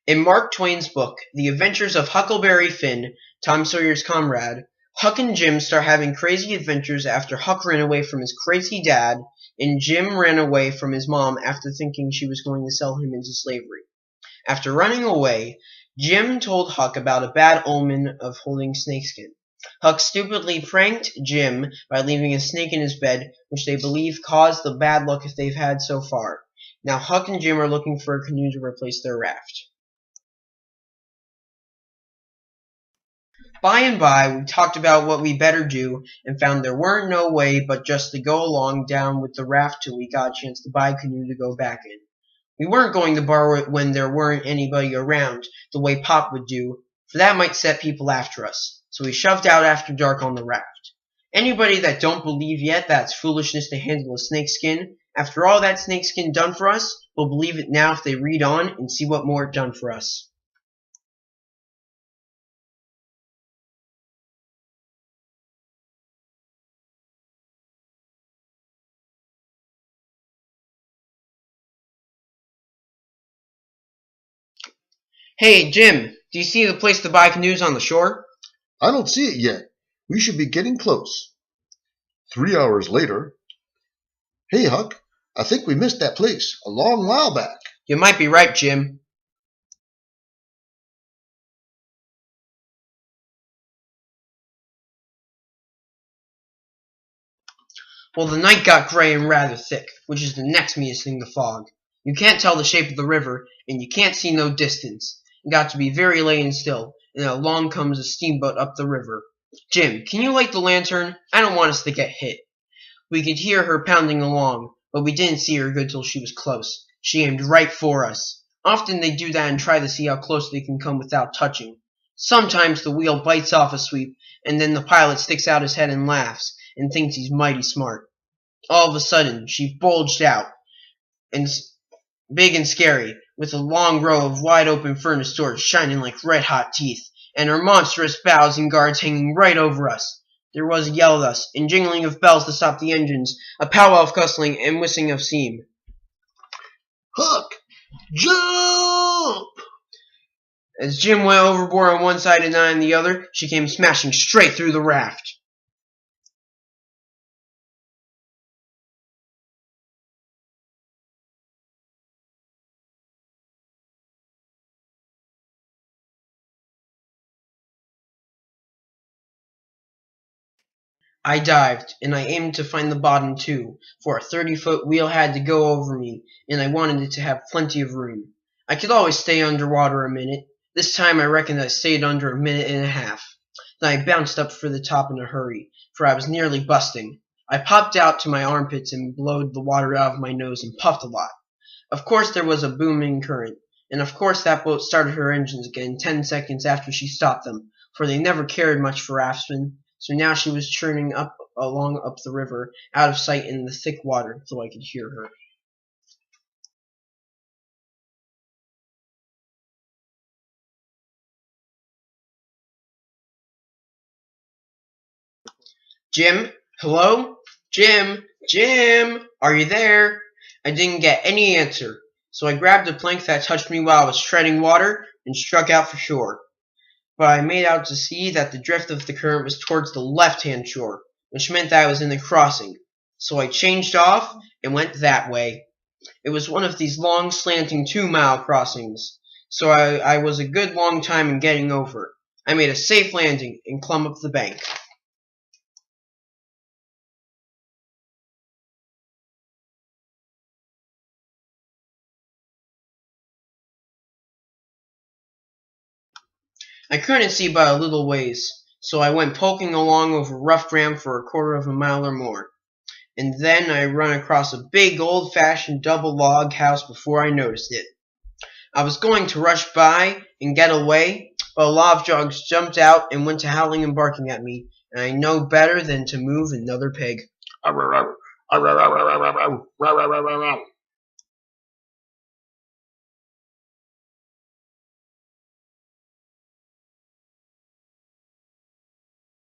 In Mark Twain's book, The Adventures of Huckleberry Finn, Tom Sawyer's comrade, Huck and Jim start having crazy adventures after Huck ran away from his crazy dad, and Jim ran away from his mom after thinking she was going to sell him into slavery. After running away, Jim told Huck about a bad omen of holding snakeskin. Huck stupidly pranked Jim by leaving a snake in his bed, which they believe caused the bad luck they've had so far. Now Huck and Jim are looking for a canoe to replace their raft. By and by, we talked about what we better do and found there weren't no way but just to go along down with the raft till we got a chance to buy a canoe to go back in. We weren't going to borrow it when there weren't anybody around, the way Pop would do, for that might set people after us. So we shoved out after dark on the raft. Anybody that don't believe yet that's foolishness to handle a snakeskin, after all that snakeskin done for us, will believe it now if they read on and see what more it done for us. Hey, Jim, do you see the place to buy canoes on the shore? I don't see it yet. We should be getting close. 3 hours later. Hey, Huck, I think we missed that place a long while back. You might be right, Jim. Well, the night got gray and rather thick, which is the next meanest thing to fog. You can't tell the shape of the river, and you can't see no distance. It got to be very late and still, and along comes a steamboat up the river. Jim, can you light the lantern? I don't want us to get hit. We could hear her pounding along, but we didn't see her good till she was close. She aimed right for us. Often they do that and try to see how close they can come without touching. Sometimes the wheel bites off a sweep, and then the pilot sticks out his head and laughs, and thinks he's mighty smart. All of a sudden, she bulged out, and big and scary, with a long row of wide-open furnace doors shining like red-hot teeth, and her monstrous bows and guards hanging right over us. There was a yell of us, and jingling of bells to stop the engines, a powwow of cussing and whistling of steam. Huck, jump! As Jim went overboard on one side and I on the other, she came smashing straight through the raft. I dived, and I aimed to find the bottom too, for a 30-foot wheel had to go over me, and I wanted it to have plenty of room. I could always stay underwater a minute. This time I reckoned I stayed under a minute and a half. Then I bounced up for the top in a hurry, for I was nearly busting. I popped out to my armpits and blowed the water out of my nose and puffed a lot. Of course there was a booming current, and of course that boat started her engines again 10 seconds after she stopped them, for they never cared much for raftsmen. So now she was churning along up the river, out of sight in the thick water, so I could hear her. Jim? Hello? Jim? Jim? Are you there? I didn't get any answer, so I grabbed a plank that touched me while I was treading water and struck out for shore. But I made out to see that the drift of the current was towards the left-hand shore, which meant that I was in the crossing. So I changed off and went that way. It was one of these long, slanting 2-mile crossings, so I was a good long time in getting over. I made a safe landing and climbed up the bank. I couldn't see by a little ways, so I went poking along over rough ground for a quarter of a mile or more. And then I run across a big old-fashioned double log house before I noticed it. I was going to rush by and get away, but a lot of dogs jumped out and went to howling and barking at me, and I know better than to move another peg.